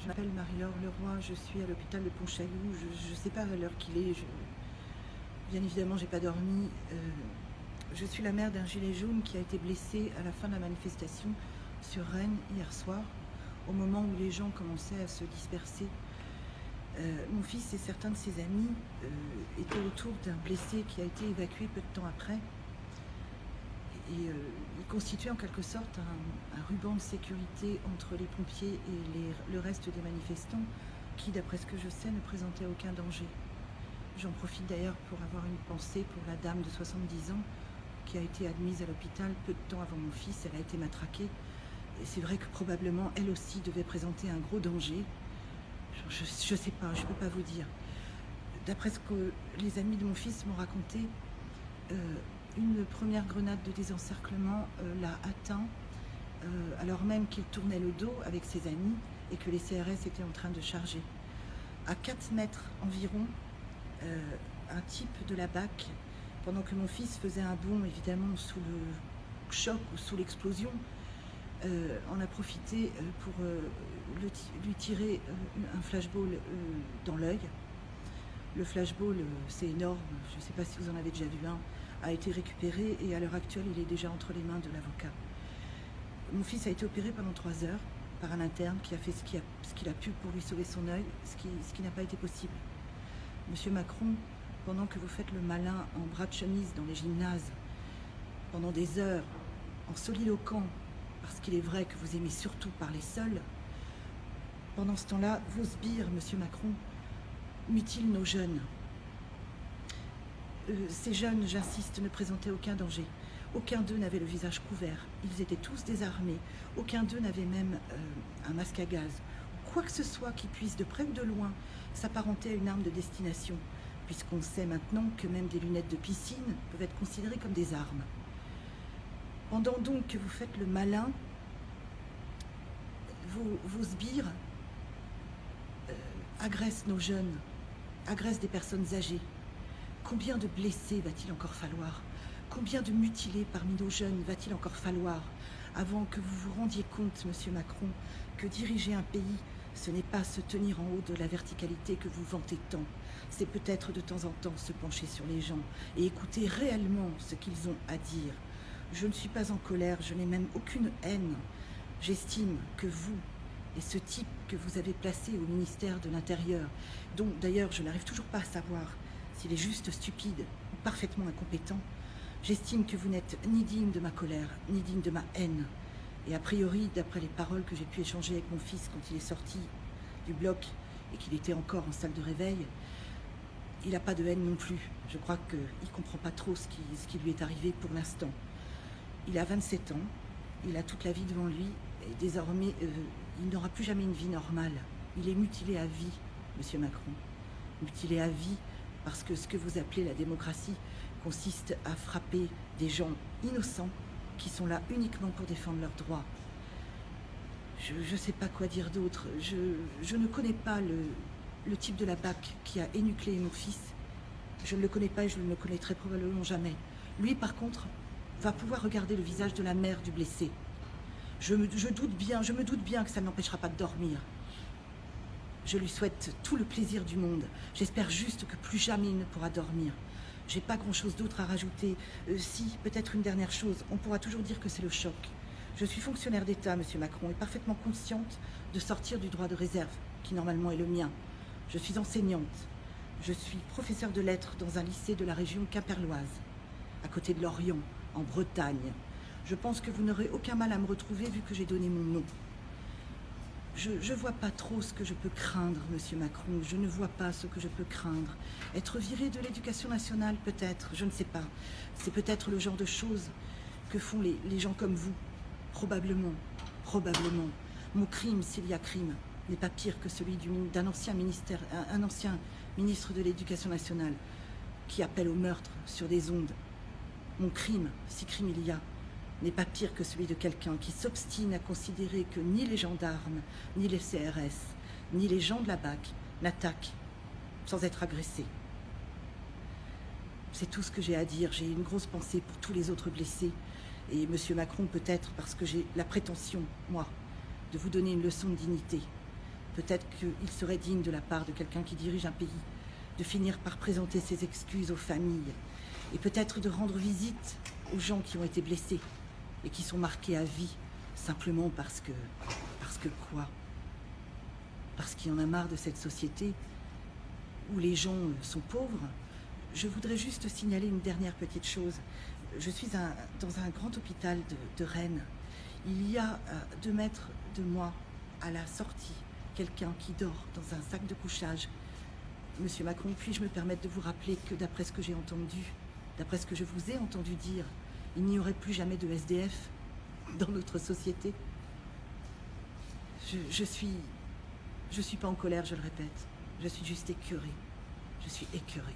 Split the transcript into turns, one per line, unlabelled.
Je m'appelle Marie-Laure Leroy, je suis à l'hôpital de Pontchaillou. Je ne sais pas à l'heure qu'il est. Bien évidemment, j'ai pas dormi. Je suis la mère d'un gilet jaune qui a été blessé à la fin de la manifestation sur Rennes hier soir, au moment où les gens commençaient à se disperser. Mon fils et certains de ses amis étaient autour d'un blessé qui a été évacué peu de temps après. Et il constituait en quelque sorte un ruban de sécurité entre les pompiers et le reste des manifestants qui, d'après ce que je sais, ne présentaient aucun danger. J'en profite d'ailleurs pour avoir une pensée pour la dame de 70 ans qui a été admise à l'hôpital peu de temps avant mon fils. Elle a été matraquée. Et c'est vrai que probablement elle aussi devait présenter un gros danger. Je ne sais pas, je ne peux pas vous dire. D'après ce que les amis de mon fils m'ont raconté, une première grenade de désencerclement l'a atteint alors même qu'il tournait le dos avec ses amis et que les CRS étaient en train de charger. À 4 mètres environ, un type de la BAC, pendant que mon fils faisait un bond évidemment sous le choc ou sous l'explosion, en a profité pour lui tirer un flashball dans l'œil. Le flashball, c'est énorme, je ne sais pas si vous en avez déjà vu un, a été récupéré et à l'heure actuelle, il est déjà entre les mains de l'avocat. Mon fils a été opéré pendant 3 heures par un interne qui a fait ce qu'il a pu pour lui sauver son œil, ce qui n'a pas été possible. Monsieur Macron, pendant que vous faites le malin en bras de chemise dans les gymnases, pendant des heures, en soliloquant, parce qu'il est vrai que vous aimez surtout parler seul, pendant ce temps-là, vos sbires, monsieur Macron, mutilent nos jeunes. Ces jeunes, j'insiste, ne présentaient aucun danger. Aucun d'eux n'avait le visage couvert. Ils étaient tous désarmés. Aucun d'eux n'avait même un masque à gaz. Quoi que ce soit qui puisse, de près ou de loin, s'apparenter à une arme de destination, puisqu'on sait maintenant que même des lunettes de piscine peuvent être considérées comme des armes. Pendant donc que vous faites le malin, vos sbires agressent nos jeunes, agressent des personnes âgées. Combien de blessés va-t-il encore falloir? Combien de mutilés parmi nos jeunes va-t-il encore falloir avant que vous vous rendiez compte, monsieur Macron, que diriger un pays, ce n'est pas se tenir en haut de la verticalité que vous vantez tant. C'est peut-être de temps en temps se pencher sur les gens et écouter réellement ce qu'ils ont à dire. Je ne suis pas en colère, je n'ai même aucune haine. J'estime que vous et ce type que vous avez placé au ministère de l'Intérieur, dont d'ailleurs je n'arrive toujours pas à savoir s'il est juste stupide ou parfaitement incompétent, j'estime que vous n'êtes ni digne de ma colère, ni digne de ma haine. Et a priori, d'après les paroles que j'ai pu échanger avec mon fils quand il est sorti du bloc et qu'il était encore en salle de réveil, il n'a pas de haine non plus. Je crois qu'il ne comprend pas trop ce qui lui est arrivé pour l'instant. Il a 27 ans, il a toute la vie devant lui et désormais, il n'aura plus jamais une vie normale. Il est mutilé à vie, monsieur Macron. Mutilé à vie parce que ce que vous appelez la démocratie consiste à frapper des gens innocents qui sont là uniquement pour défendre leurs droits. Je ne sais pas quoi dire d'autre. Je ne connais pas le type de la BAC qui a énucléé mon fils. Je ne le connais pas et je ne le connaîtrai probablement jamais. Lui, par contre, va pouvoir regarder le visage de la mère du blessé. Je me doute bien que ça ne l'empêchera pas de dormir. Je lui souhaite tout le plaisir du monde. J'espère juste que plus jamais il ne pourra dormir. J'ai pas grand-chose d'autre à rajouter. Si, peut-être une dernière chose, on pourra toujours dire que c'est le choc. Je suis fonctionnaire d'État, monsieur Macron, et parfaitement consciente de sortir du droit de réserve, qui normalement est le mien. Je suis enseignante. Je suis professeure de lettres dans un lycée de la région quimperloise, à côté de Lorient, en Bretagne. Je pense que vous n'aurez aucun mal à me retrouver vu que j'ai donné mon nom. Je ne vois pas trop ce que je peux craindre, monsieur Macron. Je ne vois pas ce que je peux craindre. Être viré de l'éducation nationale, peut-être, je ne sais pas. C'est peut-être le genre de choses que font les gens comme vous. Probablement, probablement. Mon crime, s'il y a crime, n'est pas pire que celui d'un ancien ministre de l'Éducation nationale qui appelle au meurtre sur des ondes. Mon crime, si crime il y a, n'est pas pire que celui de quelqu'un qui s'obstine à considérer que ni les gendarmes, ni les CRS, ni les gens de la BAC n'attaquent sans être agressés. C'est tout ce que j'ai à dire. J'ai une grosse pensée pour tous les autres blessés. Et monsieur Macron, peut-être parce que j'ai la prétention, moi, de vous donner une leçon de dignité. Peut-être qu'il serait digne de la part de quelqu'un qui dirige un pays de finir par présenter ses excuses aux familles et peut-être de rendre visite aux gens qui ont été blessés et qui sont marqués à vie simplement parce que... Parce que quoi? Parce qu'il y en a marre de cette société où les gens sont pauvres. Je voudrais juste signaler une dernière petite chose. Je suis dans un grand hôpital de Rennes. Il y a 2 mètres de moi, à la sortie, quelqu'un qui dort dans un sac de couchage. Monsieur Macron, puis-je me permettre de vous rappeler que d'après ce que j'ai entendu, d'après ce que je vous ai entendu dire, il n'y aurait plus jamais de SDF dans notre société. Je suis pas en colère, je le répète. Je suis juste écœurée. Je suis écœurée.